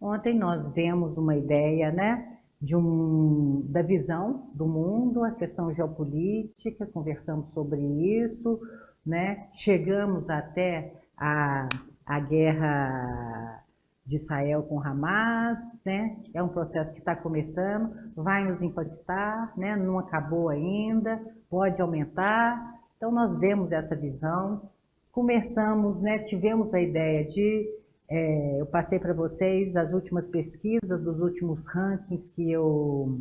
Ontem nós demos uma ideia, né, da visão do mundo, a questão geopolítica, conversamos sobre isso, né, chegamos até a guerra de Israel com Hamas, né, é um processo que está começando, vai nos impactar, né, não acabou ainda, pode aumentar, então nós demos essa visão, conversamos, né, tivemos a ideia eu passei para vocês as últimas pesquisas, dos últimos rankings que eu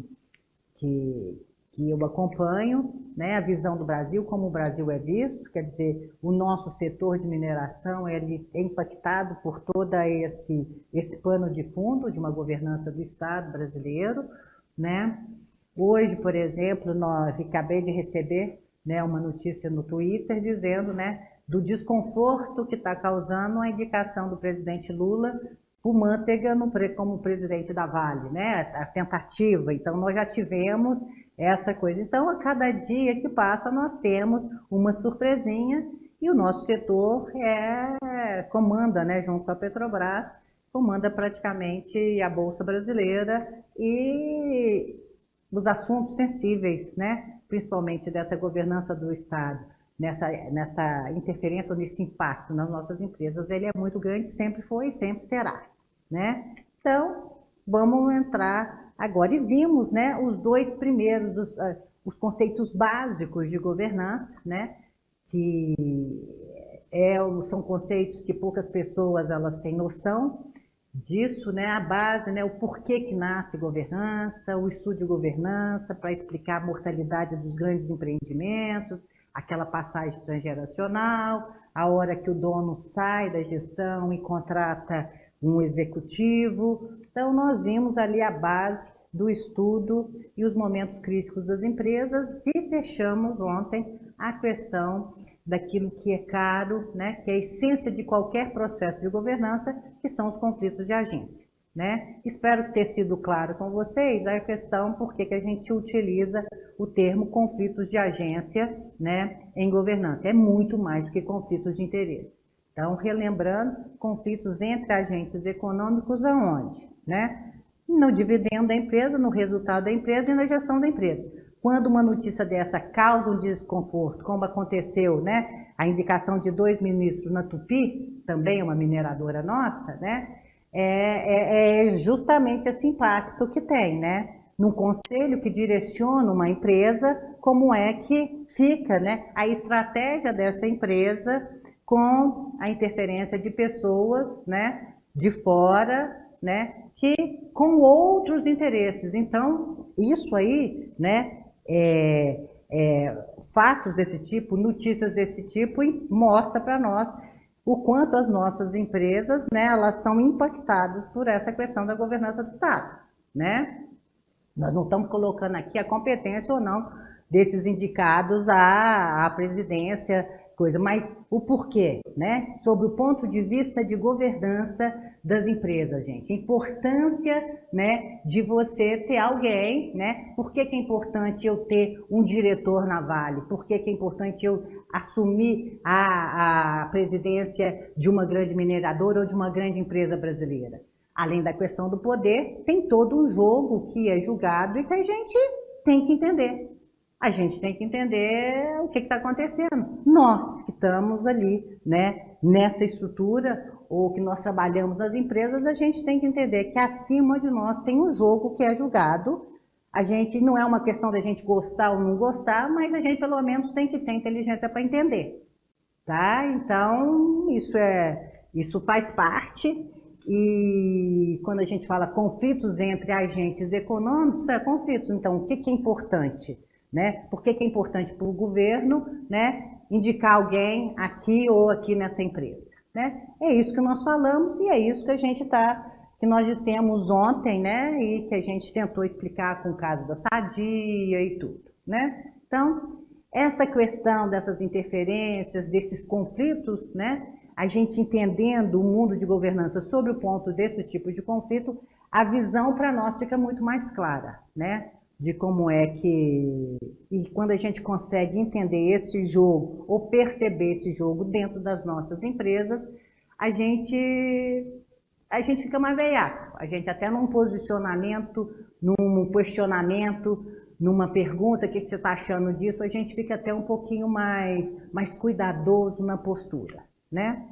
acompanho, né, a visão do Brasil, como o Brasil é visto, quer dizer, o nosso setor de mineração ele é impactado por todo esse pano de fundo de uma governança do Estado brasileiro, né. Hoje, por exemplo, acabei de receber, né, uma notícia no Twitter dizendo, né, do desconforto que está causando a indicação do presidente Lula por Manteiga como presidente da Vale, né, a tentativa. Então, nós já tivemos essa coisa. Então, a cada dia que passa, nós temos uma surpresinha e o nosso setor comanda, né, junto com a Petrobras, comanda praticamente a Bolsa Brasileira e os assuntos sensíveis, né, principalmente dessa governança do Estado, nessa interferência, nesse impacto nas nossas empresas, ele é muito grande, sempre foi e sempre será, né? Então, vamos entrar agora, e vimos, né, os dois primeiros, os conceitos básicos de governança, né, que são conceitos que poucas pessoas elas têm noção disso, né, a base, né, o porquê que nasce governança, o estudo de governança para explicar a mortalidade dos grandes empreendimentos, aquela passagem transgeracional, a hora que o dono sai da gestão e contrata um executivo. Então, nós vimos ali a base do estudo e os momentos críticos das empresas e fechamos ontem a questão daquilo que é caro, né, que é a essência de qualquer processo de governança, que são os conflitos de agência. Né? Espero ter sido claro com vocês a questão por que a gente utiliza o termo conflitos de agência, né, em governança. É muito mais do que conflitos de interesse. Então, relembrando, conflitos entre agentes econômicos aonde? Né? No dividendo da empresa, no resultado da empresa e na gestão da empresa. Quando uma notícia dessa causa um desconforto, como aconteceu, né, a indicação de 2 ministros na Tupi, também uma mineradora nossa, né, é justamente esse impacto que tem, né? Num conselho que direciona uma empresa, como é que fica, né, a estratégia dessa empresa com a interferência de pessoas, né, de fora, né, que com outros interesses. Então, isso aí, né, fatos desse tipo, notícias desse tipo, mostra para nós o quanto as nossas empresas, né, elas são impactadas por essa questão da governança do Estado, né? Nós não estamos colocando aqui a competência ou não desses indicados à presidência, coisa, mas o porquê, né? Sobre o ponto de vista de governança das empresas, gente. A importância, né, de você ter alguém, né? Por que é importante eu ter um diretor na Vale? Por que é importante eu assumir a presidência de uma grande mineradora ou de uma grande empresa brasileira? Além da questão do poder, tem todo um jogo que é julgado e que a gente tem que entender. A gente tem que entender o que está acontecendo. Nós que estamos ali, né, nessa estrutura, ou que nós trabalhamos nas empresas, a gente tem que entender que acima de nós tem um jogo que é julgado. A gente não é uma questão da gente gostar ou não gostar, mas a gente pelo menos tem que ter inteligência para entender. Tá? Então, isso faz parte. E quando a gente fala conflitos entre agentes econômicos, conflitos. Então, o que é importante? Né? Por que é importante para o governo, né, indicar alguém aqui ou aqui nessa empresa? Né? É isso que nós falamos e é isso que nós dissemos ontem, né, e que a gente tentou explicar com o caso da Sadia e tudo. Né? Então, essa questão dessas interferências, desses conflitos, né, a gente entendendo o mundo de governança sobre o ponto desses tipos de conflito, a visão para nós fica muito mais clara, né? De como é que... E quando a gente consegue entender esse jogo, ou perceber esse jogo dentro das nossas empresas, a gente fica mais veiaco, a gente até num posicionamento, num questionamento, numa pergunta, o que você está achando disso, a gente fica até um pouquinho mais cuidadoso na postura, né?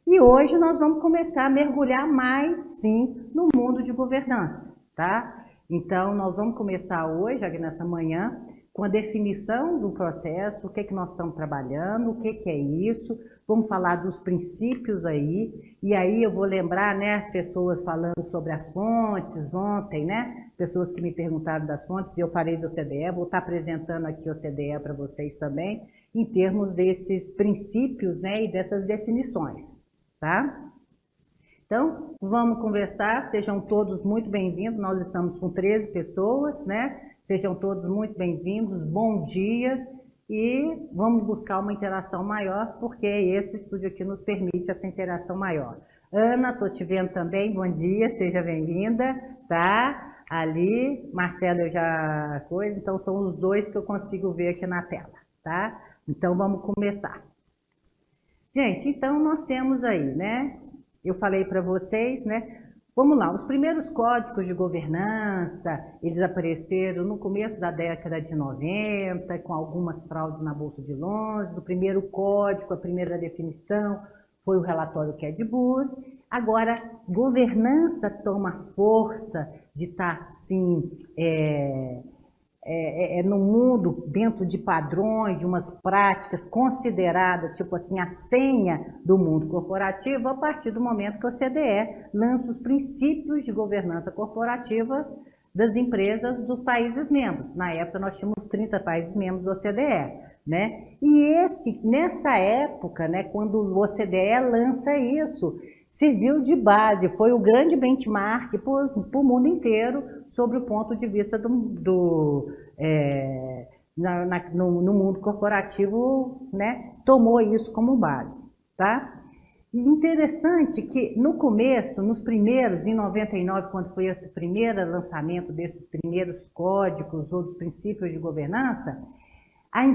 E hoje nós vamos começar a mergulhar mais, sim, no mundo de governança, tá? Então, nós vamos começar hoje, aqui nessa manhã, com a definição do processo, o que nós estamos trabalhando, o que é isso, vamos falar dos princípios aí, e aí eu vou lembrar, né, as pessoas falando sobre as fontes ontem, né, pessoas que me perguntaram das fontes, e eu falei do OCDE, vou estar apresentando aqui o OCDE para vocês também, em termos desses princípios, né, e dessas definições, tá? Então, vamos conversar, sejam todos muito bem-vindos, nós estamos com 13 pessoas, né? Sejam todos muito bem-vindos, bom dia e vamos buscar uma interação maior, porque esse estúdio aqui nos permite essa interação maior. Ana, estou te vendo também, bom dia, seja bem-vinda, tá? Ali, Marcelo eu já coisa, então são os dois que eu consigo ver aqui na tela, tá? Então vamos começar. Gente, então nós temos aí, né? Eu falei para vocês, né? Vamos lá, os primeiros códigos de governança, eles apareceram no começo da década de 90, com algumas fraudes na Bolsa de Londres. O primeiro código, a primeira definição, foi o relatório Kedbourne. Agora, governança toma força de estar assim, no mundo, dentro de padrões, de umas práticas consideradas, tipo assim, a senha do mundo corporativo, a partir do momento que o OCDE lança os princípios de governança corporativa das empresas dos países membros. Na época, nós tínhamos 30 países membros do OCDE, né? E nessa época, né, quando o OCDE lança isso, serviu de base, foi o grande benchmark para o mundo inteiro sobre o ponto de vista no mundo corporativo, né, tomou isso como base, tá? E interessante que no começo, nos primeiros, em 99, quando foi esse primeiro lançamento desses primeiros códigos ou dos princípios de governança, as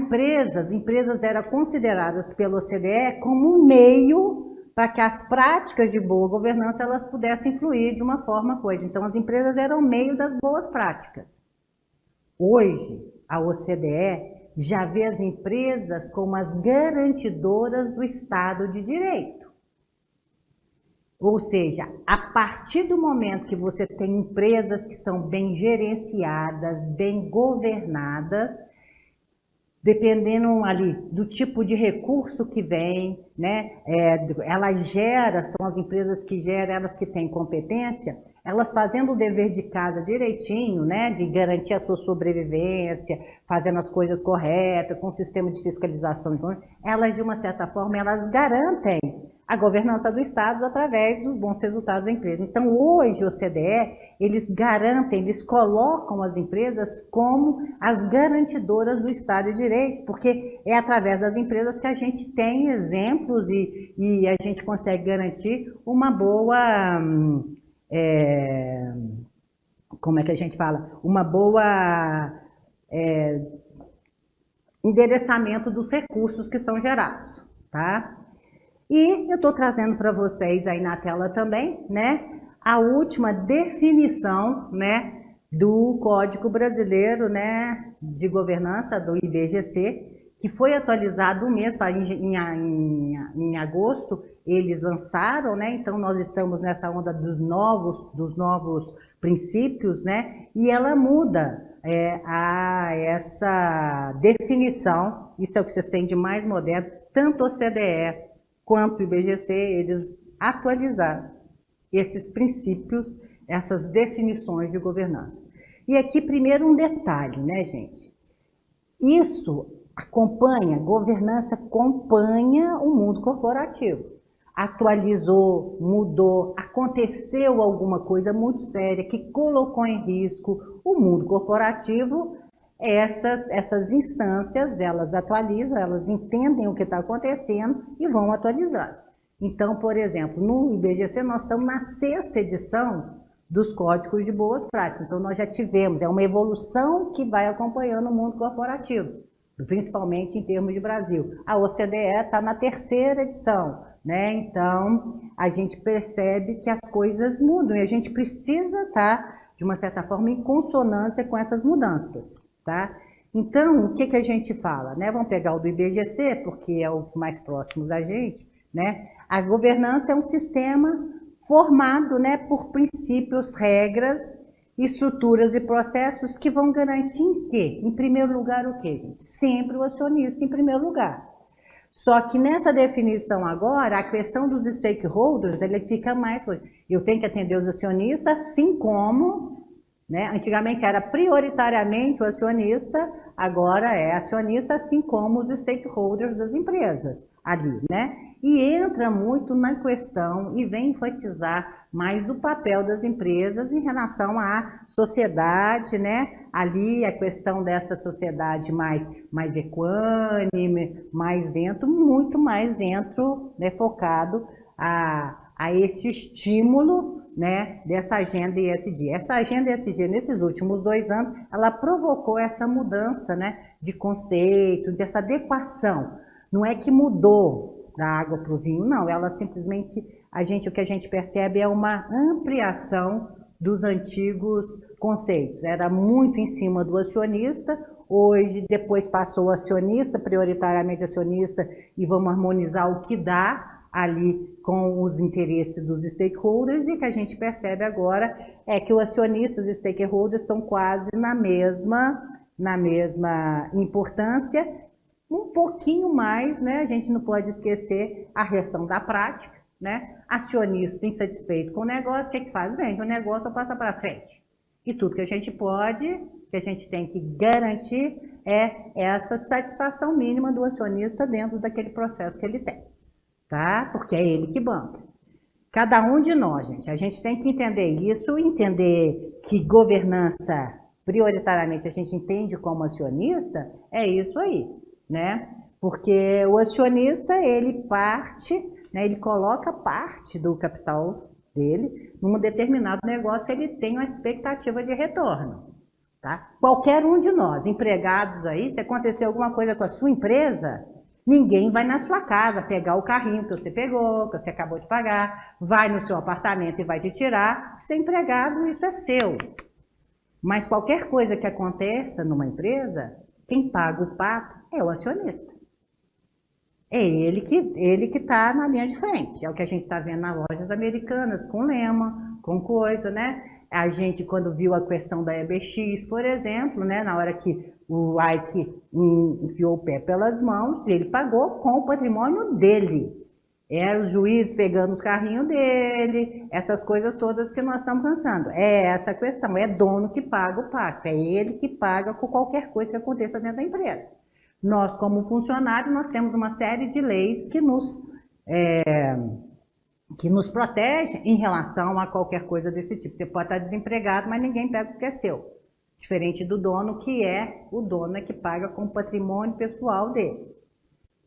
empresas eram consideradas pelo OCDE como um meio para que as práticas de boa governança elas pudessem fluir de uma forma coisa. Então, as empresas eram meio das boas práticas. Hoje, a OCDE já vê as empresas como as garantidoras do Estado de Direito. Ou seja, a partir do momento que você tem empresas que são bem gerenciadas, bem governadas, dependendo ali do tipo de recurso que vem, né? São as empresas que geram, elas que têm competência, elas fazendo o dever de casa direitinho, né? De garantir a sua sobrevivência, fazendo as coisas corretas, com o sistema de fiscalização, então, elas de uma certa forma, elas garantem a governança do Estado através dos bons resultados da empresa. Então, hoje, o OCDE, eles garantem, eles colocam as empresas como as garantidoras do Estado de Direito, porque é através das empresas que a gente tem exemplos e a gente consegue garantir uma boa, como é que a gente fala? Uma boa endereçamento dos recursos que são gerados, tá? E eu estou trazendo para vocês aí na tela também, né, a última definição, né, do Código Brasileiro, né, de Governança, do IBGC, que foi atualizado mesmo em agosto, eles lançaram, né, então nós estamos nessa onda dos novos princípios, né, e ela muda essa definição, isso é o que vocês têm de mais moderno, tanto o CDE quanto o IBGC, eles atualizaram esses princípios, essas definições de governança. E aqui, primeiro, um detalhe, né, gente? Governança acompanha o mundo corporativo. Atualizou, mudou, aconteceu alguma coisa muito séria que colocou em risco o mundo corporativo. Essas instâncias, elas atualizam, elas entendem o que está acontecendo e vão atualizar. Então, por exemplo, no IBGC nós estamos na 6ª edição dos Códigos de Boas Práticas. Então, nós já tivemos, é uma evolução que vai acompanhando o mundo corporativo, principalmente em termos de Brasil. A OCDE está na 3ª edição, né? Então, a gente percebe que as coisas mudam e a gente precisa estar, de uma certa forma, em consonância com essas mudanças, tá? Então, o que que a gente fala, né? Vamos pegar o do IBGC, porque é o mais próximo da gente, né? A governança é um sistema formado, né, por princípios, regras, estruturas e processos que vão garantir em quê? Em primeiro lugar, o quê, gente? Sempre o acionista em primeiro lugar. Só que nessa definição agora, a questão dos stakeholders, ele fica mais... Eu tenho que atender os acionistas, assim como, né, antigamente era prioritariamente o acionista, agora é acionista, assim como os stakeholders das empresas ali, né? E entra muito na questão e vem enfatizar mais o papel das empresas em relação à sociedade, né? Ali a questão dessa sociedade mais equânime, mais dentro, muito mais dentro, né, focado a este estímulo, né, dessa agenda ESG. Essa agenda ESG, nesses últimos 2 anos, ela provocou essa mudança, né, de conceito, dessa adequação. Não é que mudou da água para o vinho, não, ela simplesmente, o que a gente percebe é uma ampliação dos antigos conceitos. Era muito em cima do acionista, hoje depois passou o acionista, prioritariamente acionista, e vamos harmonizar o que dá ali com os interesses dos stakeholders, e que a gente percebe agora é que o acionista e os stakeholders estão quase na mesma importância, um pouquinho mais, né? A gente não pode esquecer a reação da prática, né? Acionista insatisfeito com o negócio, o que que faz? Vende o negócio ou passa para frente. E tudo que a gente pode, que a gente tem que garantir é essa satisfação mínima do acionista dentro daquele processo que ele tem, tá? Porque é ele que banca. Cada um de nós, gente, a gente tem que entender isso, entender que governança, prioritariamente, a gente entende como acionista, é isso aí, né? Porque o acionista, ele parte, né, ele coloca parte do capital dele num determinado negócio que ele tem uma expectativa de retorno, tá? Qualquer um de nós, empregados aí, se acontecer alguma coisa com a sua empresa, ninguém vai na sua casa pegar o carrinho que você pegou, que você acabou de pagar, vai no seu apartamento e vai te tirar. Ser empregado, isso é seu. Mas qualquer coisa que aconteça numa empresa, quem paga o pato é o acionista. É ele que está na linha de frente. É o que a gente está vendo nas lojas americanas, com Lema, com coisa, né? A gente, quando viu a questão da EBX, por exemplo, né, na hora que o Ike enfiou o pé pelas mãos, ele pagou com o patrimônio dele. Era os juízes pegando os carrinhos dele, essas coisas todas que nós estamos pensando. É essa a questão, é dono que paga o pacto, é ele que paga com qualquer coisa que aconteça dentro da empresa. Nós, como funcionários, nós temos uma série de leis que nos protege em relação a qualquer coisa desse tipo. Você pode estar desempregado, mas ninguém pega o que é seu. Diferente do dono, que é o dono que paga com o patrimônio pessoal dele.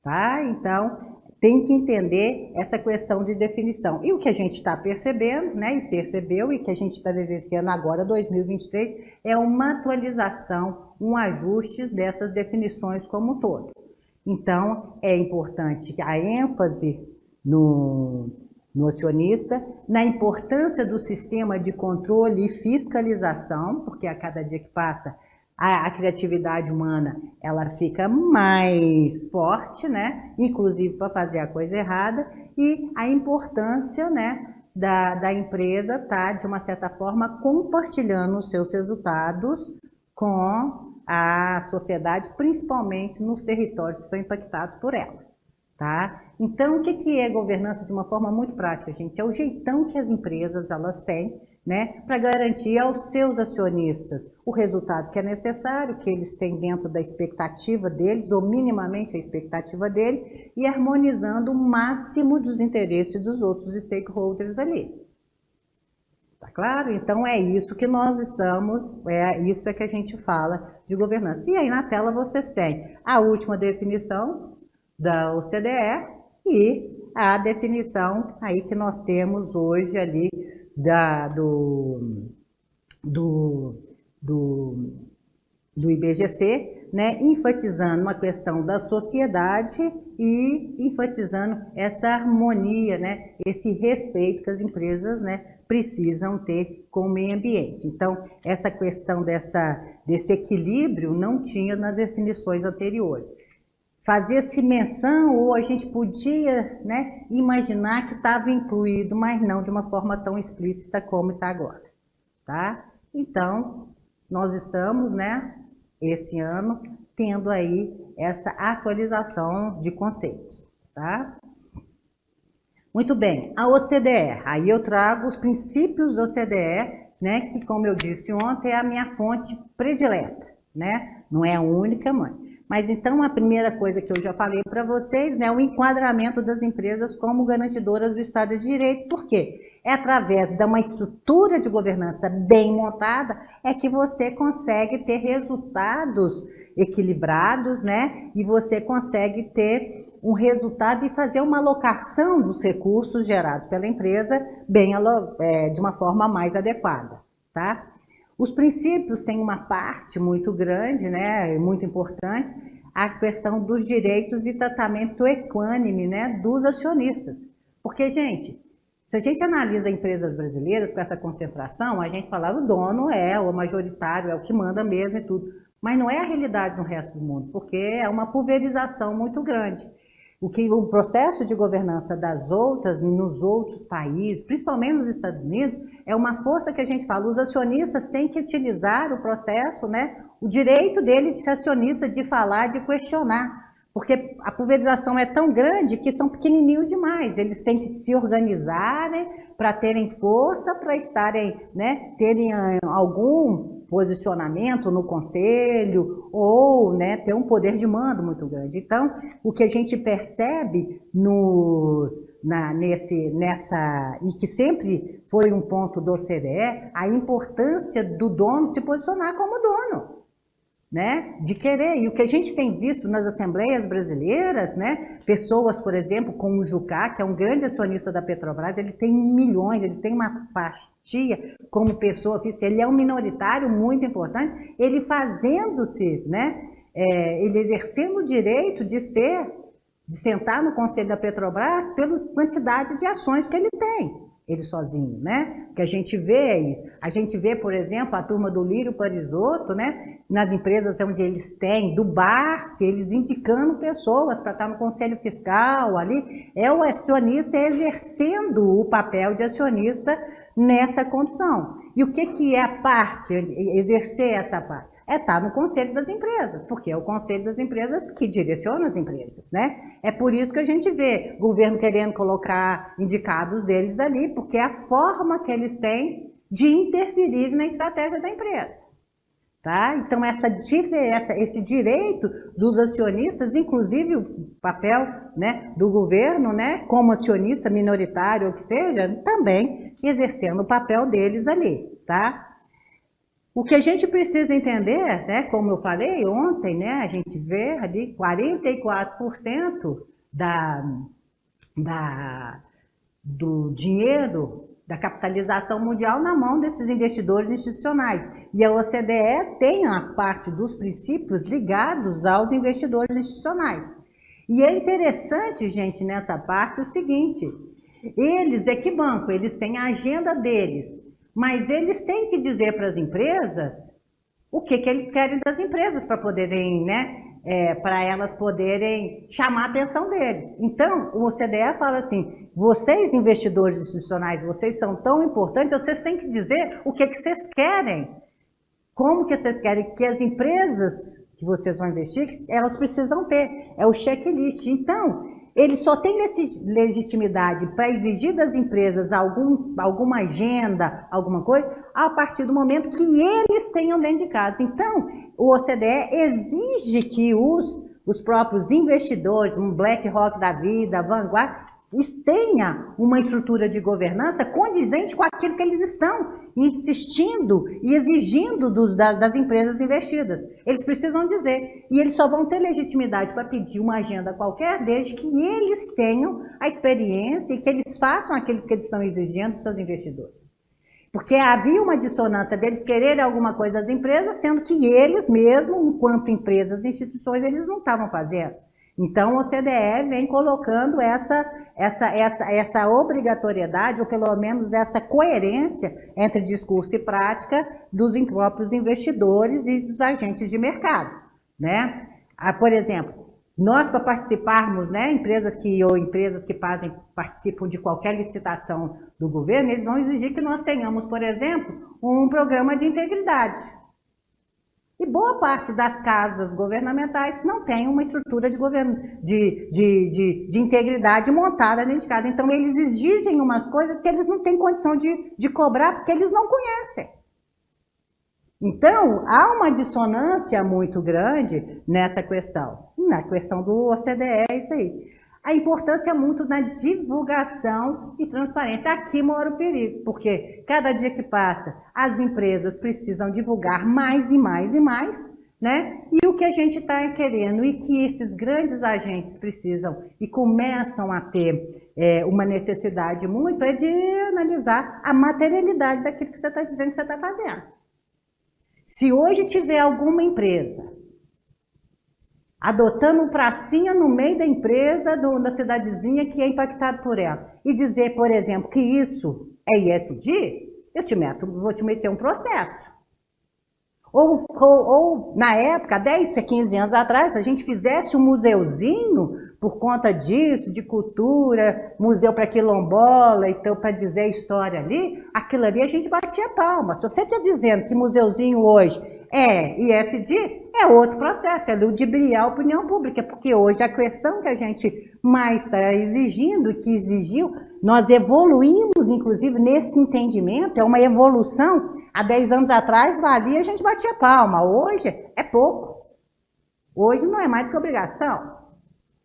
Tá? Então, tem que entender essa questão de definição. E o que a gente está percebendo, né, e percebeu, e que a gente está vivenciando agora, 2023, é uma atualização, um ajuste dessas definições como um todo. Então, é importante a ênfase no acionista, na importância do sistema de controle e fiscalização, porque a cada dia que passa, a criatividade humana, ela fica mais forte, né? Inclusive para fazer a coisa errada, e a importância, né, da empresa estar, de uma certa forma, compartilhando os seus resultados com a sociedade, principalmente nos territórios que são impactados por ela, tá? Então, o que é governança de uma forma muito prática, gente? É o jeitão que as empresas elas têm, né, para garantir aos seus acionistas o resultado que é necessário, que eles têm dentro da expectativa deles, ou minimamente a expectativa dele, e harmonizando o máximo dos interesses dos outros stakeholders ali. Tá claro? Então é isso que nós estamos, é isso que a gente fala de governança. E aí na tela vocês têm a última definição da OCDE e a definição aí que nós temos hoje ali do IBGC, né, enfatizando uma questão da sociedade e enfatizando essa harmonia, né, esse respeito que as empresas, né, precisam ter com o meio ambiente. Então, essa questão desse equilíbrio não tinha nas definições anteriores. Fazia-se menção, ou a gente podia, né, imaginar que estava incluído, mas não de uma forma tão explícita como está agora. Tá? Então, nós estamos, né, esse ano, tendo aí essa atualização de conceitos. Tá? Muito bem, a OCDE. Aí eu trago os princípios da OCDE, né, que, como eu disse ontem, é a minha fonte predileta. Né? Não é a única, mãe. Mas então a primeira coisa que eu já falei para vocês, né, o enquadramento das empresas como garantidoras do Estado de Direito. Por quê? É através de uma estrutura de governança bem montada é que você consegue ter resultados equilibrados, né? E você consegue ter um resultado e fazer uma alocação dos recursos gerados pela empresa bem, de uma forma mais adequada, tá? Os princípios têm uma parte muito grande, né, muito importante, a questão dos direitos de tratamento equânime, né, dos acionistas. Porque, gente, se a gente analisa empresas brasileiras com essa concentração, a gente fala o dono é o majoritário, é o que manda mesmo e tudo. Mas não é a realidade no resto do mundo, porque é uma pulverização muito grande. O processo de governança das outras, nos outros países, principalmente nos Estados Unidos, é uma força que a gente fala, os acionistas têm que utilizar o processo, né, o direito deles de ser acionista, de falar, de questionar, porque a pulverização é tão grande que são pequenininhos demais, eles têm que se organizarem para terem força, para estarem, né, terem algum posicionamento no conselho ou, né, ter um poder de mando muito grande. Então, o que a gente percebe e que sempre foi um ponto do OCDE, a importância do dono se posicionar como dono, né, de querer. E o que a gente tem visto nas assembleias brasileiras, né, pessoas, por exemplo, como o Jucá, que é um grande acionista da Petrobras, ele tem milhões, ele tem uma fatia como pessoa física, ele é um minoritário muito importante, ele fazendo-se, né, ele exercendo o direito de sentar no conselho da Petrobras pela quantidade de ações que ele tem. Ele sozinho, né? Que a gente vê, por exemplo, a turma do Lírio Parisotto, né? Nas empresas onde eles têm, do Barsi, eles indicando pessoas para estar no conselho fiscal ali, é o acionista exercendo o papel de acionista nessa condição. E o que é a parte, exercer essa parte? É estar no conselho das empresas, porque é o conselho das empresas que direciona as empresas, né? É por isso que a gente vê o governo querendo colocar indicados deles ali, porque é a forma que eles têm de interferir na estratégia da empresa, tá? Então, esse direito dos acionistas, inclusive o papel, né, do governo, né, como acionista minoritário ou que seja, também exercendo o papel deles ali, tá? O que a gente precisa entender, né, como eu falei ontem, né, a gente vê ali 44% do dinheiro, da capitalização mundial na mão desses investidores institucionais. E a OCDE tem a parte dos princípios ligados aos investidores institucionais. E é interessante, gente, nessa parte o seguinte, eles é que banco, eles têm a agenda deles, mas eles têm que dizer para as empresas o que eles querem das empresas para poderem, né, para elas poderem chamar a atenção deles. Então, o OCDE fala assim, vocês investidores institucionais, vocês são tão importantes, vocês têm que dizer o que vocês querem, como que vocês querem que as empresas que vocês vão investir, elas precisam ter, é o checklist. Então, ele só tem legitimidade para exigir das empresas alguma agenda, alguma coisa, a partir do momento que eles tenham dentro de casa. Então, o OCDE exige que os próprios investidores, um BlackRock da vida, Vanguard, tenha uma estrutura de governança condizente com aquilo que eles estão insistindo e exigindo das empresas investidas. Eles precisam dizer, e eles só vão ter legitimidade para pedir uma agenda qualquer, desde que eles tenham a experiência e que eles façam aqueles que eles estão exigindo dos seus investidores. Porque havia uma dissonância deles quererem alguma coisa das empresas, sendo que eles mesmos, enquanto empresas e instituições, eles não estavam fazendo. Então, o OCDE vem colocando essa obrigatoriedade, ou pelo menos essa coerência entre discurso e prática dos próprios investidores e dos agentes de mercado, né? Por exemplo, nós, para participarmos, né, empresas que participam de qualquer licitação do governo, eles vão exigir que nós tenhamos, por exemplo, um programa de integridade. E boa parte das casas governamentais não tem uma estrutura de integridade montada dentro de casa. Então, eles exigem umas coisas que eles não têm condição de cobrar, porque eles não conhecem. Então, há uma dissonância muito grande nessa questão. Na questão do OCDE, é isso aí. A importância muito na divulgação e transparência. Aqui mora o perigo, porque cada dia que passa, as empresas precisam divulgar mais e mais e mais, né? E o que a gente está querendo, e que esses grandes agentes precisam e começam a ter uma necessidade muito, é de analisar a materialidade daquilo que você está dizendo que você está fazendo. Se hoje tiver alguma empresa adotando um pracinha no meio da empresa, da cidadezinha que é impactado por ela, e dizer, por exemplo, que isso é ISD, vou te meter um processo. Ou na época, 10, 15 anos atrás, se a gente fizesse um museuzinho por conta disso, de cultura, museu para quilombola, então para dizer a história ali, aquilo ali a gente batia palma. Se você está dizendo que museuzinho hoje é ISD, é outro processo, é ludibriar a opinião pública, porque hoje a questão que a gente mais está exigindo, que exigiu, nós evoluímos, inclusive, nesse entendimento, é uma evolução. Há 10 anos atrás, valia, a gente batia palma. Hoje é pouco. Hoje não é mais do que obrigação.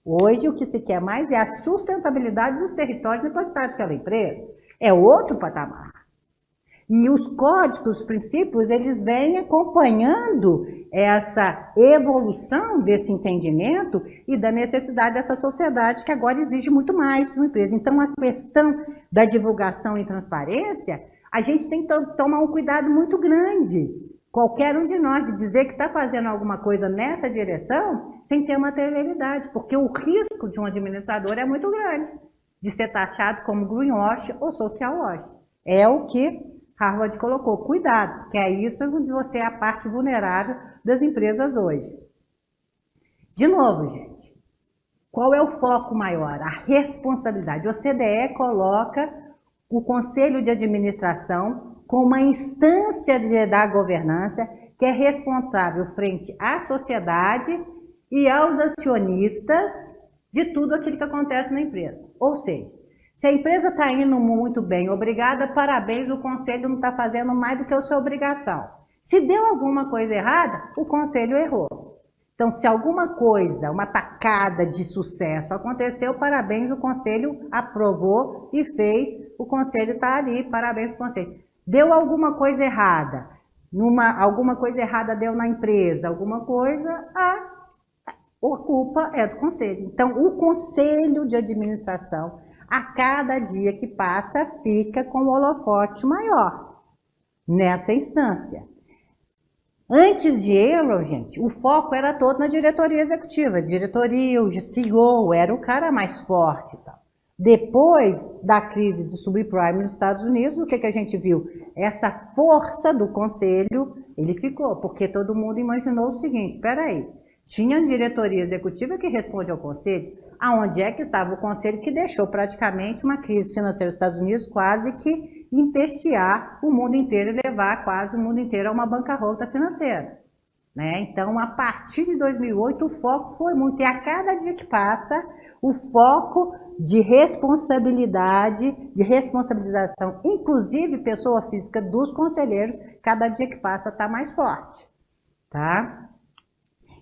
Hoje o que se quer mais é a sustentabilidade dos territórios impactados pela empresa. É outro patamar. E os códigos, os princípios, eles vêm acompanhando essa evolução desse entendimento e da necessidade dessa sociedade que agora exige muito mais de uma empresa. Então, a questão da divulgação e transparência, a gente tem que tomar um cuidado muito grande. Qualquer um de nós de dizer que está fazendo alguma coisa nessa direção sem ter materialidade, porque o risco de um administrador é muito grande de ser taxado como greenwash ou social wash. É o que Harvard colocou. Cuidado, que é isso onde você é a parte vulnerável das empresas hoje. De novo, gente, qual é o foco maior? A responsabilidade. O OCDE coloca o Conselho de Administração com uma instância da governança que é responsável frente à sociedade e aos acionistas de tudo aquilo que acontece na empresa. Ou seja, se a empresa está indo muito bem, obrigada, parabéns, o conselho não está fazendo mais do que a sua obrigação. Se deu alguma coisa errada, o conselho errou. Então, se alguma coisa, uma tacada de sucesso aconteceu, parabéns, o conselho aprovou e fez, o conselho está ali, parabéns para o conselho. Deu alguma coisa errada, alguma coisa errada deu na empresa, alguma coisa, a culpa é do conselho. Então, o conselho de administração, a cada dia que passa, fica com o holofote maior nessa instância. Antes de Enron, gente, o foco era todo na diretoria executiva. Diretoria, o CEO, era o cara mais forte e tal. Depois da crise do subprime nos Estados Unidos, o que a gente viu? Essa força do conselho, ele ficou, porque todo mundo imaginou o seguinte, espera aí, tinha a diretoria executiva que responde ao conselho, aonde é que estava o conselho que deixou praticamente uma crise financeira nos Estados Unidos quase que empestear o mundo inteiro e levar quase o mundo inteiro a uma bancarrota financeira, né? Então, a partir de 2008, o foco foi muito, e a cada dia que passa, o foco de responsabilidade, de responsabilização, inclusive pessoa física dos conselheiros, cada dia que passa está mais forte, tá?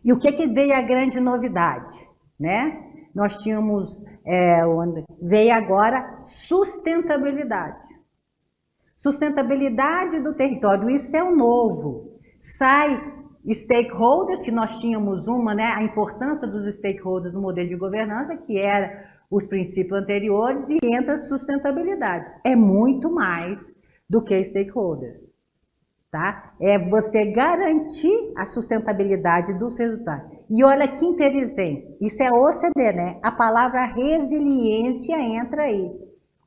E o que veio a grande novidade, né? Nós tínhamos, veio agora sustentabilidade. Sustentabilidade do território, isso é o novo. Sai stakeholders, que nós tínhamos né, a importância dos stakeholders no modelo de governança, que era os princípios anteriores, e entra sustentabilidade. É muito mais do que stakeholder. tá? É você garantir a sustentabilidade dos resultados. E olha que interessante, isso é OCDE, né? A palavra resiliência entra aí.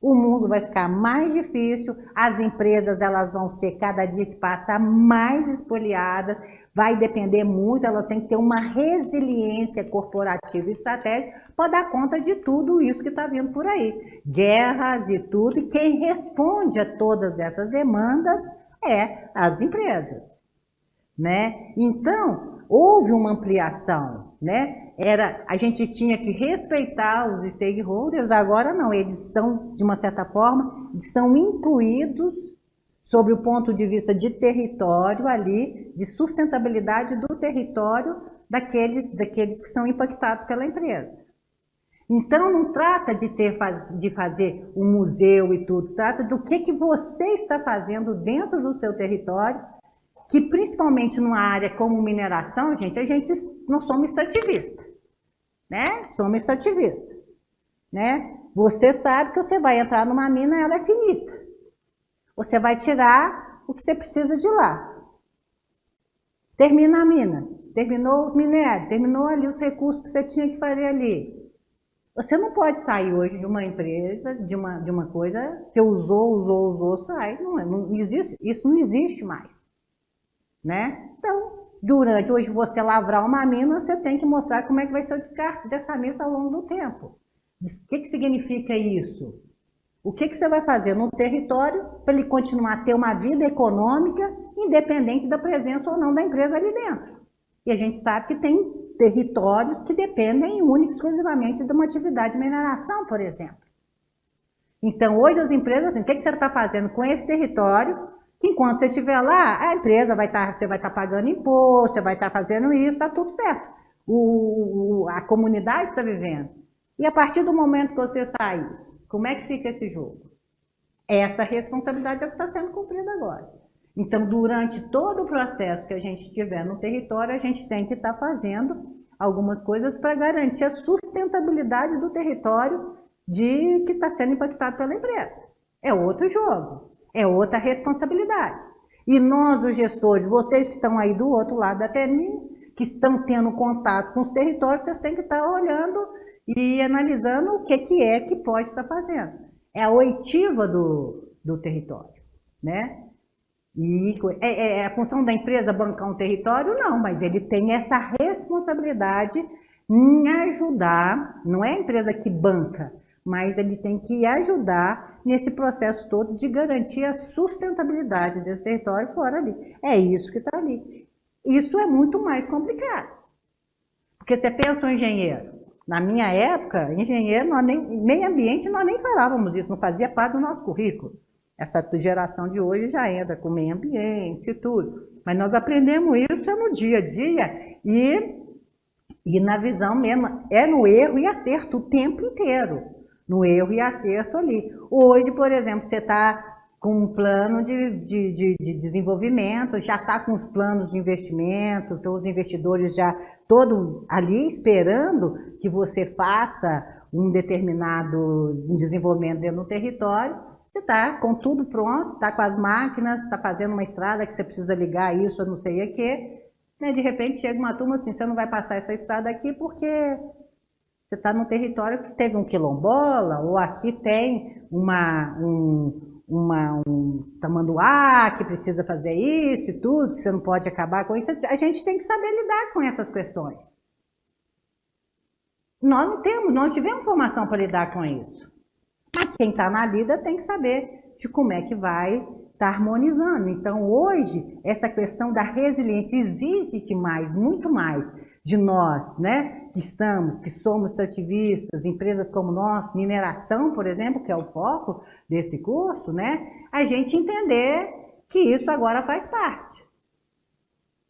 O mundo vai ficar mais difícil, as empresas elas vão ser cada dia que passa mais espoliadas, vai depender muito, elas têm que ter uma resiliência corporativa e estratégica para dar conta de tudo isso que está vindo por aí. Guerras e tudo, e quem responde a todas essas demandas é as empresas, né? Então, houve uma ampliação, né? A gente tinha que respeitar os stakeholders, agora não, eles são, de uma certa forma, são incluídos sobre o ponto de vista de território ali, de sustentabilidade do território daqueles que são impactados pela empresa. Então, não trata de fazer um museu e tudo, trata do que você está fazendo dentro do seu território, que principalmente numa área como mineração, nós somos extrativistas, né? Somos extrativistas, né? Você sabe que você vai entrar numa mina, ela é finita. Você vai tirar o que você precisa de lá. Termina a mina, terminou o minério, terminou ali os recursos que você tinha que fazer ali. Você não pode sair hoje de uma empresa, de uma coisa, você usou, sai. Não existe, isso não existe mais, né? Então, hoje você lavrar uma mina, você tem que mostrar como é que vai ser o descarte dessa mina ao longo do tempo. O que significa isso? O que você vai fazer no território para ele continuar a ter uma vida econômica, independente da presença ou não da empresa ali dentro? E a gente sabe que tem territórios que dependem única e exclusivamente de uma atividade de mineração, por exemplo. Então, hoje as empresas, o que você está fazendo com esse território, que enquanto você estiver lá, a empresa você vai estar pagando imposto, você vai estar fazendo isso, está tudo certo. A comunidade está vivendo. E a partir do momento que você sair, como é que fica esse jogo? Essa responsabilidade é o que está sendo cumprida agora. Então, durante todo o processo que a gente tiver no território, a gente tem que estar fazendo algumas coisas para garantir a sustentabilidade do território que está sendo impactado pela empresa. É outro jogo, é outra responsabilidade. E nós, os gestores, vocês que estão aí do outro lado da telinha, que estão tendo contato com os territórios, vocês têm que estar olhando e analisando o que é que pode estar fazendo. É a oitiva do território, né? E é a função da empresa bancar um território? Não, mas ele tem essa responsabilidade em ajudar, não é a empresa que banca, mas ele tem que ajudar nesse processo todo de garantir a sustentabilidade desse território fora ali. É isso que está ali. Isso é muito mais complicado. Porque você pensa um engenheiro. Na minha época, engenheiro, meio ambiente, nós nem falávamos isso, não fazia parte do nosso currículo. Essa geração de hoje já entra com meio ambiente e tudo. Mas nós aprendemos isso no dia a dia e na visão mesmo. É no erro e acerto o tempo inteiro. No erro e acerto ali. Hoje, por exemplo, você está com um plano de desenvolvimento, já está com os planos de investimento, então os investidores já todos ali esperando que você faça um determinado desenvolvimento dentro do território. Você está com tudo pronto, está com as máquinas, está fazendo uma estrada que você precisa ligar isso, eu não sei o quê. Né? De repente chega uma turma assim, você não vai passar essa estrada aqui porque você está num território que teve um quilombola, ou aqui tem um tamanduá que precisa fazer isso e tudo, que você não pode acabar com isso. A gente tem que saber lidar com essas questões. Nós não tivemos formação para lidar com isso. Mas quem está na lida tem que saber de como é que vai estar harmonizando. Então, hoje, essa questão da resiliência exige muito mais de nós, né, que somos ativistas, empresas como nós, mineração, por exemplo, que é o foco desse curso, né, a gente entender que isso agora faz parte.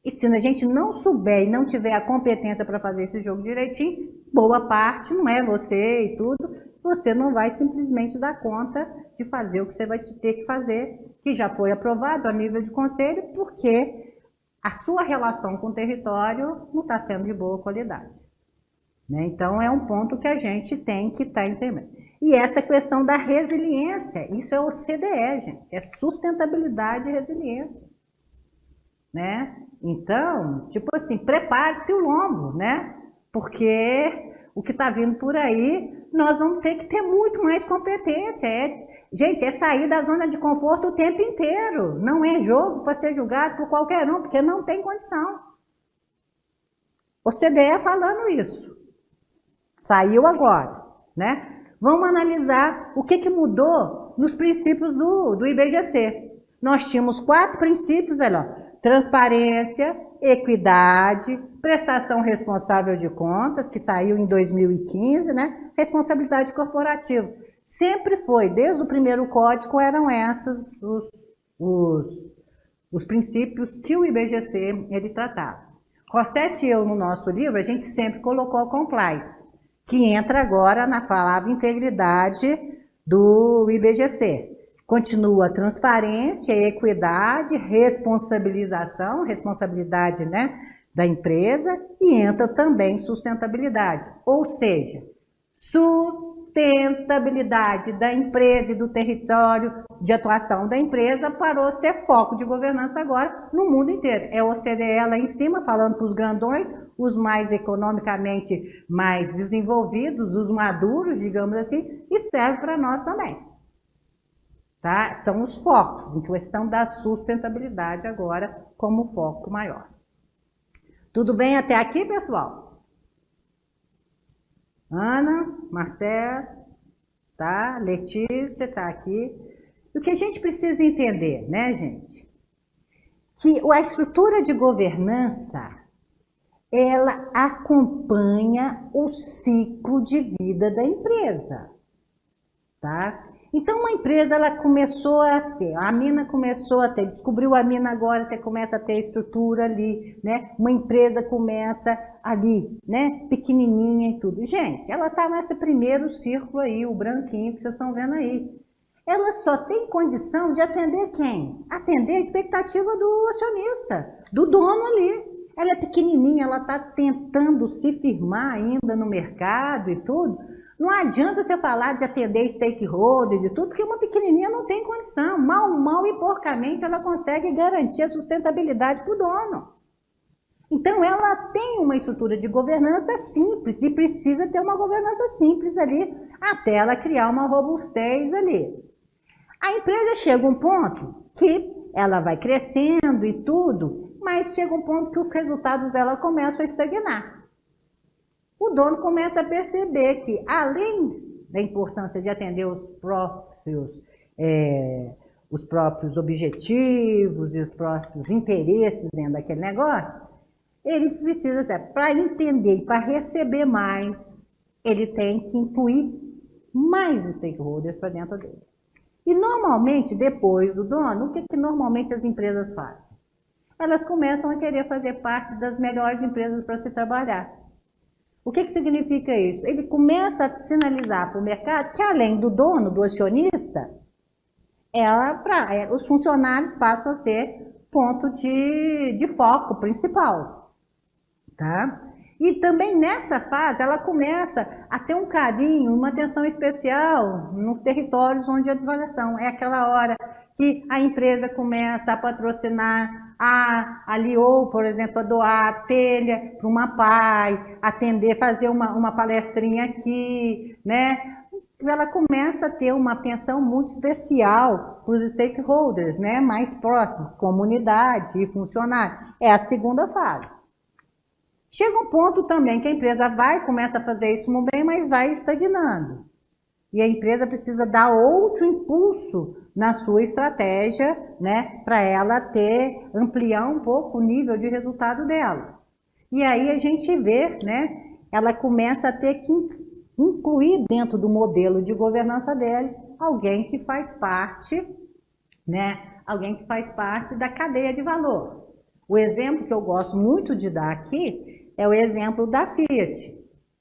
E se a gente não souber e não tiver a competência para fazer esse jogo direitinho, boa parte, não é você e tudo, você não vai simplesmente dar conta de fazer o que você vai ter que fazer, que já foi aprovado a nível de conselho, porque a sua relação com o território não está sendo de boa qualidade. Né? Então, é um ponto que a gente tem que estar entendendo. E essa questão da resiliência, isso é o CDE, gente, é sustentabilidade e resiliência. né? Então, tipo assim, prepare-se o lombo, né? Porque o que está vindo por aí, nós vamos ter que ter muito mais competência. Gente, é sair da zona de conforto o tempo inteiro. Não é jogo para ser julgado por qualquer um, porque não tem condição. O CDE falando isso. Saiu agora, né? Vamos analisar o que mudou nos princípios do IBGC. Nós tínhamos 4 princípios, olha lá: transparência, equidade, prestação responsável de contas, que saiu em 2015, né? Responsabilidade corporativa. Sempre foi, desde o primeiro código, eram esses os princípios que o IBGC ele tratava. Rossetti e eu, no nosso livro, a gente sempre colocou compliance, que entra agora na palavra integridade do IBGC. Continua a transparência, equidade, responsabilização, responsabilidade, né, da empresa, e entra também sustentabilidade, ou seja, sustentabilidade da empresa e do território de atuação da empresa parou a ser foco de governança agora no mundo inteiro. É o OCDE lá em cima, falando para os grandões, os mais economicamente mais desenvolvidos, os maduros, digamos assim, e serve para nós também. Tá? São os focos, em questão da sustentabilidade agora como foco maior. Tudo bem até aqui, pessoal? Ana, Marcelo, tá? Letícia tá aqui. O que a gente precisa entender, né, gente? Que a estrutura de governança, ela acompanha o ciclo de vida da empresa, tá? Então, uma empresa, ela começou a ser, a mina começou a ter, descobriu a mina agora, você começa a ter estrutura ali, né? Uma empresa começa ali, né? Pequenininha e tudo. Gente, ela tá nesse primeiro círculo aí, o branquinho que vocês estão vendo aí. Ela só tem condição de atender quem? Atender a expectativa do acionista, do dono ali. Ela é pequenininha, ela está tentando se firmar ainda no mercado e tudo. Não adianta você falar de atender stakeholders e tudo, porque uma pequenininha não tem condição. Mal e porcamente ela consegue garantir a sustentabilidade para o dono. Então ela tem uma estrutura de governança simples e precisa ter uma governança simples ali até ela criar uma robustez ali. A empresa chega a um ponto que ela vai crescendo e tudo, mas chega um ponto que os resultados dela começam a estagnar. O dono começa a perceber que, além da importância de atender os próprios objetivos e os próprios interesses dentro daquele negócio, ele precisa, para entender e para receber mais, ele tem que incluir mais stakeholders para dentro dele. E normalmente, depois do dono, o que normalmente as empresas fazem? Elas começam a querer fazer parte das melhores empresas para se trabalhar. O que significa isso? Ele começa a sinalizar para o mercado que, além do dono, do acionista, os funcionários passam a ser ponto de foco principal. Tá? E também nessa fase, ela começa a ter um carinho, uma atenção especial nos territórios onde a avaliação. É aquela hora que a empresa começa a patrocinar ali, ou, por exemplo, a doar a telha para uma PAI, atender, fazer uma palestrinha aqui, né? Ela começa a ter uma atenção muito especial para os stakeholders, né? Mais próximos, comunidade e funcionário. É a segunda fase. Chega um ponto também que a empresa começa a fazer isso muito bem, mas vai estagnando. E a empresa precisa dar outro impulso na sua estratégia, né, para ela ampliar um pouco o nível de resultado dela. E aí a gente vê, né, ela começa a ter que incluir dentro do modelo de governança dele alguém que faz parte, né, alguém que faz parte da cadeia de valor. O exemplo que eu gosto muito de dar aqui é o exemplo da Fiat,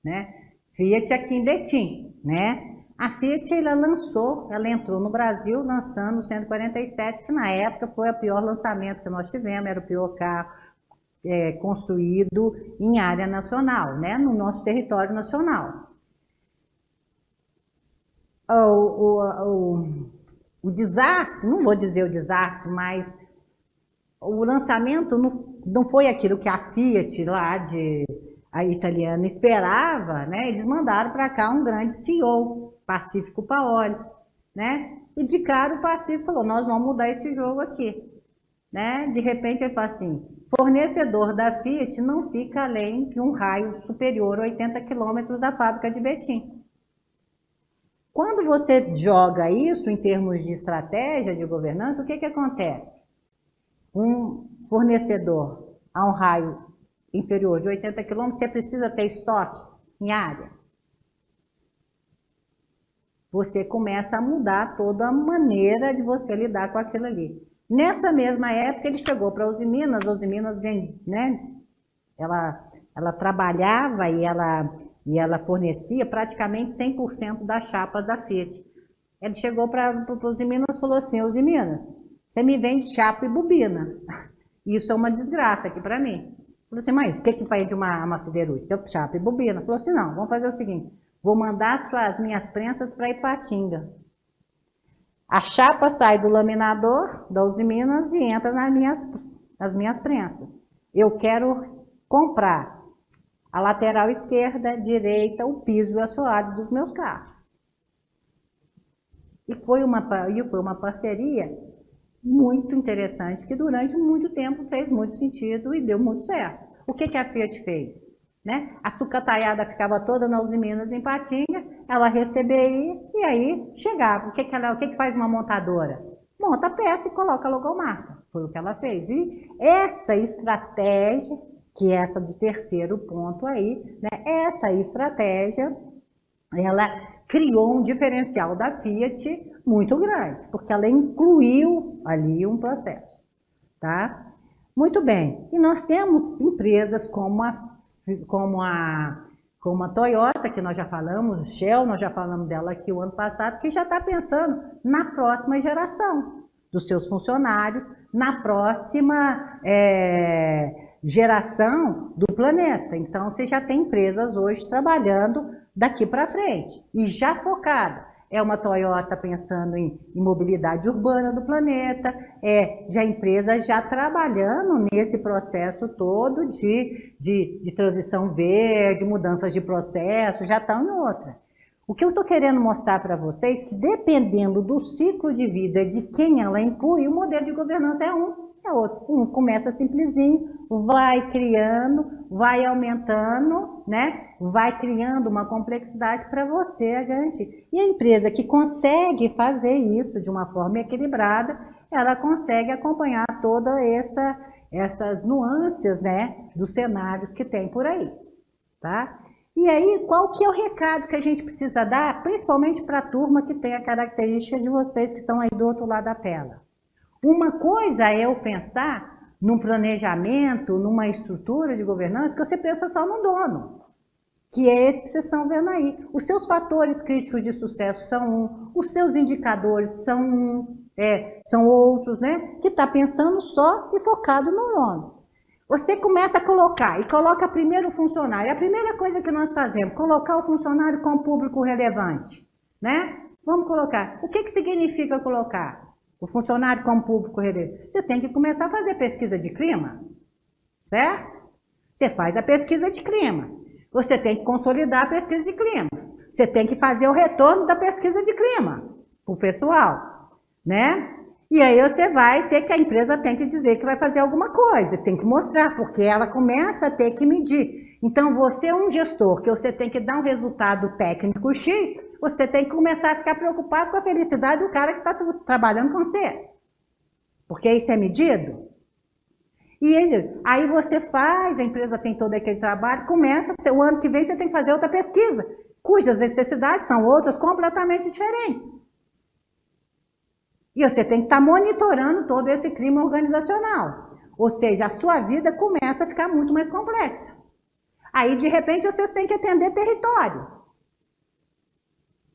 né? Fiat aqui em Betim, né? A Fiat, ela entrou no Brasil lançando o 147, que na época foi o pior lançamento que nós tivemos, era o pior carro construído em área nacional, né? No nosso território nacional. O desastre, não vou dizer o desastre, mas o lançamento não foi aquilo que a Fiat lá, a italiana, esperava, né? Eles mandaram para cá um grande CEO, Pacífico Paoli, né? E de cara o Pacífico falou, nós vamos mudar esse jogo aqui, né? De repente ele fala assim, fornecedor da Fiat não fica além de um raio superior a 80 quilômetros da fábrica de Betim. Quando você joga isso em termos de estratégia de governança, o que acontece? Um fornecedor a um raio inferior de 80 quilômetros, você precisa ter estoque em área. Você começa a mudar toda a maneira de você lidar com aquilo ali. Nessa mesma época, ele chegou para a Usiminas né? Ela trabalhava e ela fornecia praticamente 100% das chapas da Fiat. Ele chegou para Usiminas e falou assim, Usiminas, você me vende chapa e bobina. Isso é uma desgraça aqui para mim. Falou assim, mas o que faz de uma siderúrgica? Chapa e bobina. Falou assim, não, vamos fazer o seguinte, vou mandar as minhas prensas para Ipatinga. A chapa sai do laminador da Usiminas e entra nas minhas prensas. Eu quero comprar a lateral esquerda, direita, o piso e o assoalho dos meus carros. E foi uma parceria muito interessante, que durante muito tempo fez muito sentido e deu muito certo. O que a Fiat fez? Né? A sucataiada ficava toda na Usiminas, em Patinga, ela recebia e aí chegava. O que faz uma montadora? Monta a peça e coloca a logomarca. Foi o que ela fez. E essa estratégia, que é essa de terceiro ponto aí, né? Essa estratégia, ela criou um diferencial da Fiat muito grande, porque ela incluiu ali um processo, tá? Muito bem. E nós temos empresas como a Toyota, que nós já falamos, Shell, nós já falamos dela aqui o ano passado, que já está pensando na próxima geração dos seus funcionários, na próxima geração do planeta. Então, você já tem empresas hoje trabalhando daqui para frente e já focada. É uma Toyota pensando em mobilidade urbana do planeta, já empresas já trabalhando nesse processo todo de transição verde, mudanças de processo, já estão em outra. O que eu estou querendo mostrar para vocês é que dependendo do ciclo de vida de quem ela inclui, o modelo de governança é outro. Um começa simplesinho, vai criando, vai aumentando, né? Vai criando uma complexidade para você garantir. E a empresa que consegue fazer isso de uma forma equilibrada, ela consegue acompanhar todas essas nuances, né, dos cenários que tem por aí, tá? E aí, qual que é o recado que a gente precisa dar, principalmente para a turma que tem a característica de vocês que estão aí do outro lado da tela? Uma coisa é eu pensar num planejamento, numa estrutura de governança, que você pensa só no dono, que é esse que vocês estão vendo aí. Os seus fatores críticos de sucesso são os seus indicadores são outros, né? Que está pensando só e focado no dono. Você começa a colocar, e coloca primeiro o funcionário. A primeira coisa que nós fazemos, colocar o funcionário com público relevante, né? Vamos colocar. O que significa colocar o funcionário como público relevante? Você tem que começar a fazer pesquisa de clima, certo? Você faz a pesquisa de clima. Você tem que consolidar a pesquisa de clima. Você tem que fazer o retorno da pesquisa de clima para o pessoal, né? E aí você vai ter que, a empresa tem que dizer que vai fazer alguma coisa, tem que mostrar, porque ela começa a ter que medir. Então, você é um gestor, que você tem que dar um resultado técnico X, você tem que começar a ficar preocupado com a felicidade do cara que está trabalhando com você. Porque isso é medido. E aí você faz, a empresa tem todo aquele trabalho, começa, o ano que vem você tem que fazer outra pesquisa, cujas necessidades são outras completamente diferentes. E você tem que estar monitorando todo esse clima organizacional. Ou seja, a sua vida começa a ficar muito mais complexa. Aí, de repente, vocês têm que atender território.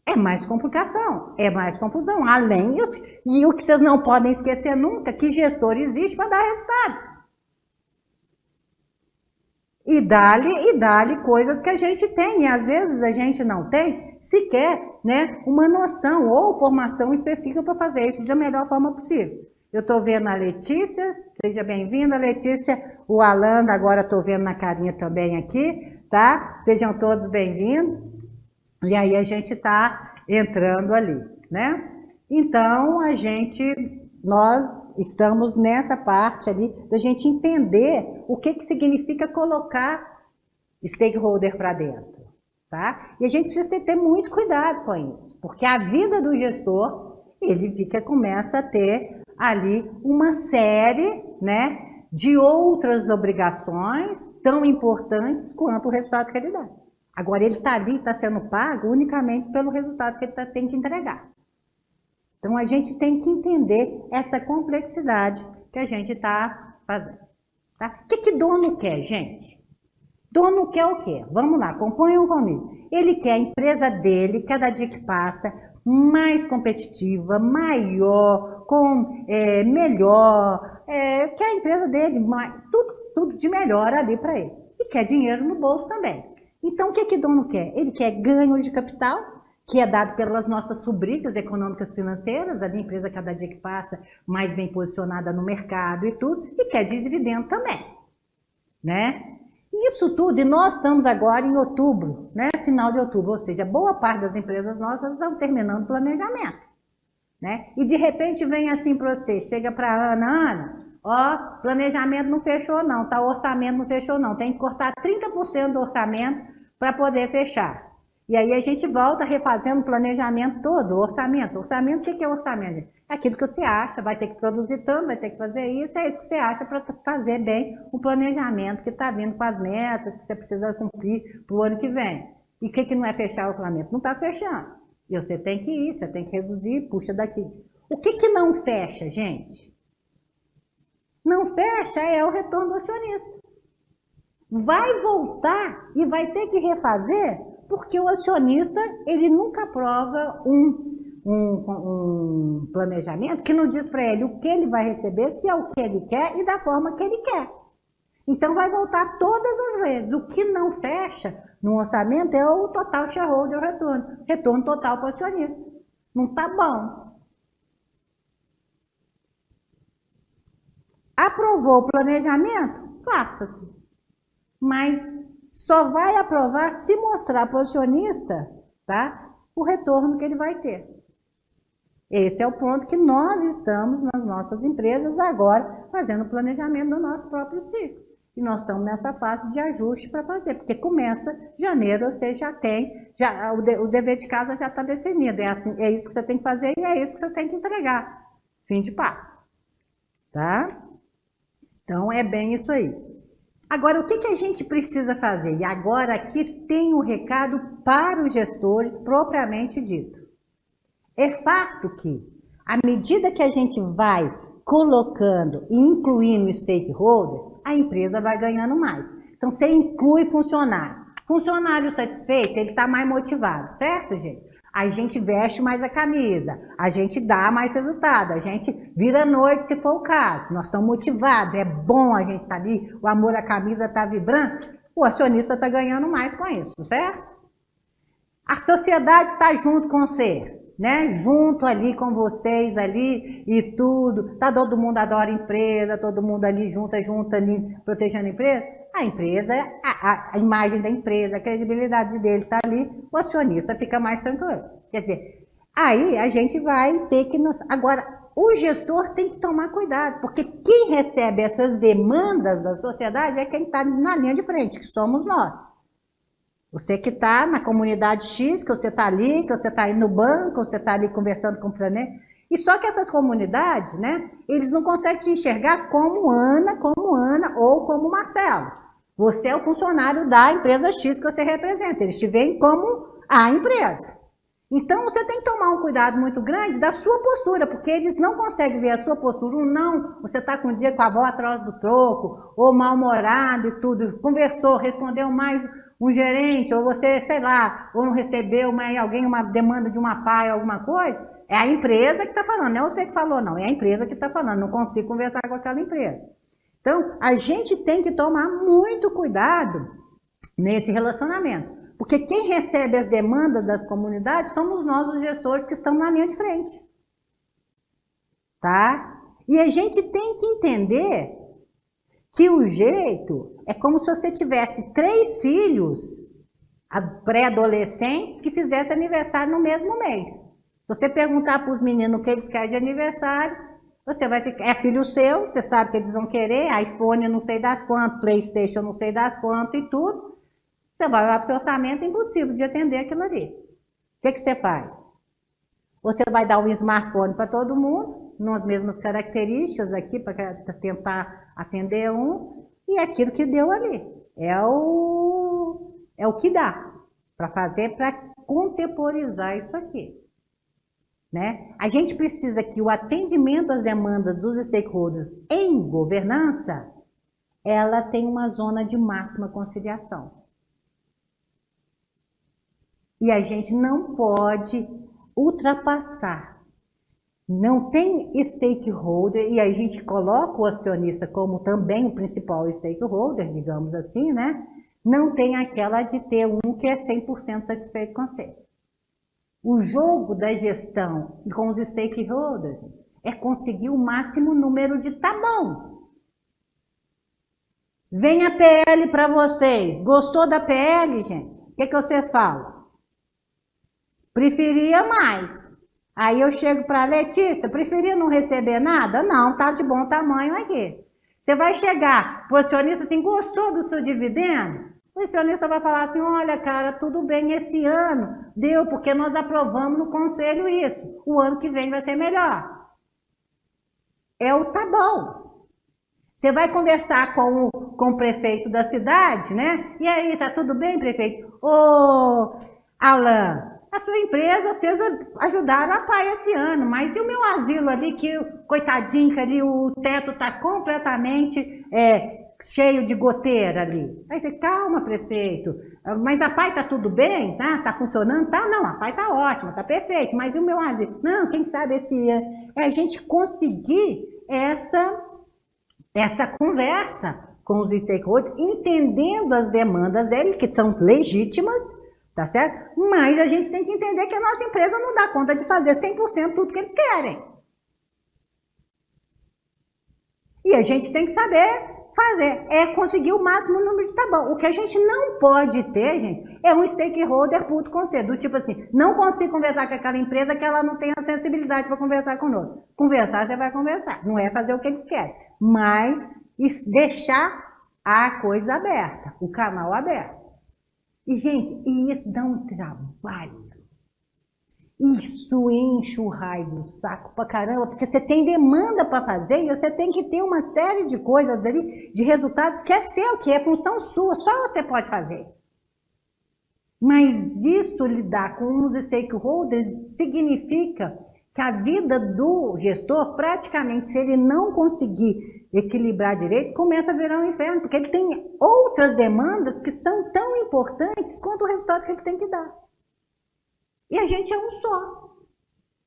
É mais complicação, é mais confusão. E o que vocês não podem esquecer nunca, que gestor existe para dar resultado. E dá-lhe coisas que a gente tem, e às vezes a gente não tem sequer, né, uma noção ou formação específica para fazer isso da melhor forma possível. Eu estou vendo a Letícia, Seja bem-vinda, Letícia. O Alan, agora estou vendo na carinha também aqui, tá? Sejam todos bem-vindos. E aí a gente está entrando ali, né? Então, nós estamos nessa parte ali da gente entender o que significa colocar stakeholder para dentro, tá? E a gente precisa ter muito cuidado com isso, porque a vida do gestor, ele começa a ter ali uma série, né, de outras obrigações tão importantes quanto o resultado que ele dá. Agora, ele está ali, está sendo pago unicamente pelo resultado que ele tem que entregar. Então, a gente tem que entender essa complexidade que a gente está fazendo. Tá? O que dono quer, gente? Dono quer o quê? Vamos lá, acompanham comigo. Ele quer a empresa dele, cada dia que passa, mais competitiva, maior, melhor, quer a empresa dele, tudo de melhor ali para ele. E quer dinheiro no bolso também. Então, o que dono quer? Ele quer ganho de capital, que é dado pelas nossas rubricas econômicas financeiras, a empresa cada dia que passa mais bem posicionada no mercado e tudo, e quer dividendo também, né? Isso tudo, e nós estamos agora em outubro, né? Final de outubro, ou seja, boa parte das empresas nossas estão terminando o planejamento, né? E de repente vem assim para você, chega para a Ana, ó, planejamento não fechou não, tá? O orçamento não fechou não, tem que cortar 30% do orçamento para poder fechar. E aí a gente volta refazendo o planejamento todo, o orçamento. Orçamento, o que é orçamento? É aquilo que você acha, vai ter que produzir tanto, vai ter que fazer isso, é isso que você acha para fazer bem o planejamento que está vindo com as metas que você precisa cumprir para o ano que vem. E o que não é fechar o orçamento? Não está fechando. E você tem que ir, você tem que reduzir, puxa daqui. O que não fecha, gente? Não fecha é o retorno do acionista. Vai voltar e vai ter que refazer, porque o acionista, ele nunca aprova um planejamento que não diz para ele o que ele vai receber, se é o que ele quer e da forma que ele quer. Então vai voltar todas as vezes. O que não fecha no orçamento é o total shareholder retorno total para o acionista. Não está bom. Aprovou o planejamento? Faça-se. Mas só vai aprovar se mostrar para o acionista, tá, o retorno que ele vai ter. Esse é o ponto que nós estamos nas nossas empresas agora fazendo o planejamento do nosso próprio ciclo. E nós estamos nessa fase de ajuste para fazer, porque começa janeiro, você já tem, o dever de casa já está definido. É isso que você tem que fazer e é isso que você tem que entregar. Fim de papo. Tá? Então, é bem isso aí. Agora, o que a gente precisa fazer? E agora aqui tem um recado para os gestores propriamente dito. É fato que, à medida que a gente vai colocando e incluindo o stakeholder, a empresa vai ganhando mais. Então, você inclui funcionário. Funcionário satisfeito, ele está mais motivado, certo, gente? A gente veste mais a camisa, a gente dá mais resultado, a gente vira à noite se for o caso. Nós estamos motivados, é bom a gente estar ali, o amor à camisa está vibrando, o acionista está ganhando mais com isso, certo? A sociedade está junto com você, né? Junto ali com vocês ali e tudo. Tá, todo mundo adora a empresa, todo mundo ali junto ali protegendo a empresa. A empresa, a imagem da empresa, a credibilidade dele está ali, o acionista fica mais tranquilo. Quer dizer, aí a gente vai ter que... Agora, o gestor tem que tomar cuidado, porque quem recebe essas demandas da sociedade é quem está na linha de frente, que somos nós. Você que está na comunidade X, que você está ali, que você está aí no banco, você está ali conversando com o planeta. E só que essas comunidades, né, eles não conseguem te enxergar como Ana ou como Marcelo. Você é o funcionário da empresa X que você representa. Eles te veem como a empresa. Então, você tem que tomar um cuidado muito grande da sua postura, porque eles não conseguem ver a sua postura. Não, você está com um dia com a avó atrás do troco, ou mal-humorado e tudo, conversou, respondeu mais um gerente, ou você, sei lá, ou não recebeu uma demanda de uma pai, alguma coisa. É a empresa que está falando, não é você que falou, não. É a empresa que está falando, não consigo conversar com aquela empresa. Então, a gente tem que tomar muito cuidado nesse relacionamento. Porque quem recebe as demandas das comunidades somos nós, os gestores, que estão na linha de frente. Tá? E a gente tem que entender que o jeito é como se você tivesse 3 filhos pré-adolescentes que fizessem aniversário no mesmo mês. Se você perguntar para os meninos o que eles querem de aniversário, você vai ficar, é filho seu, você sabe que eles vão querer, iPhone não sei das quantas, Playstation não sei das quantas e tudo. Você vai olhar para o seu orçamento, é impossível de atender aquilo ali. O que você faz? Você vai dar um smartphone para todo mundo, nas mesmas características aqui, para tentar atender um, e aquilo que deu ali. É o que dá para fazer, para contemporizar isso aqui. Né? A gente precisa que o atendimento às demandas dos stakeholders em governança, ela tem uma zona de máxima conciliação. E a gente não pode ultrapassar. Não tem stakeholder, e a gente coloca o acionista como também o principal stakeholder, digamos assim, né? Não tem aquela de ter um que é 100% satisfeito com você. O jogo da gestão com os stakeholders é conseguir o máximo número de tá bom. Vem a PL para vocês. Gostou da PL, gente? O que vocês falam? Preferia mais. Aí eu chego para a Letícia, preferia não receber nada? Não, tá de bom tamanho aqui. Você vai chegar pro acionista assim, gostou do seu dividendo? O acionista vai falar assim, olha cara, tudo bem, esse ano deu, porque nós aprovamos no conselho isso. O ano que vem vai ser melhor. É o tá bom. Você vai conversar com o prefeito da cidade, né? E aí, tá tudo bem, prefeito? Ô, Alan, a sua empresa, vocês ajudaram a pai esse ano, mas e o meu asilo ali, que coitadinho, que ali o teto tá completamente cheio de goteira ali. Aí você, calma, prefeito, mas a pai tá tudo bem, tá? Tá funcionando? Tá? Não, a pai tá ótima, tá perfeito, mas e o meu asilo? Não, quem sabe esse a gente conseguir essa conversa com os stakeholders, entendendo as demandas deles, que são legítimas, tá certo? Mas a gente tem que entender que a nossa empresa não dá conta de fazer 100% tudo que eles querem. E a gente tem que saber fazer, conseguir o máximo número de tá bom. O que a gente não pode ter, gente, é um stakeholder puto com você, do tipo assim, não consigo conversar com aquela empresa que ela não tem a sensibilidade para conversar conosco. Conversar, você vai conversar. Não é fazer o que eles querem, mas deixar a coisa aberta, o canal aberto. E, gente, isso dá um trabalho. Isso enche o raio do saco pra caramba, porque você tem demanda para fazer e você tem que ter uma série de coisas ali, de resultados que é seu, que é função sua, só você pode fazer. Mas isso lidar com os stakeholders significa que a vida do gestor, praticamente, se ele não conseguir equilibrar direito, começa a virar um inferno, porque ele tem outras demandas que são tão importantes quanto o resultado que ele tem que dar. E a gente é um só.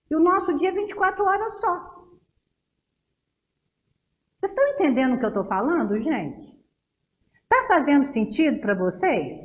E o nosso dia é 24 horas só. Vocês estão entendendo o que eu estou falando, gente? Está fazendo sentido para vocês?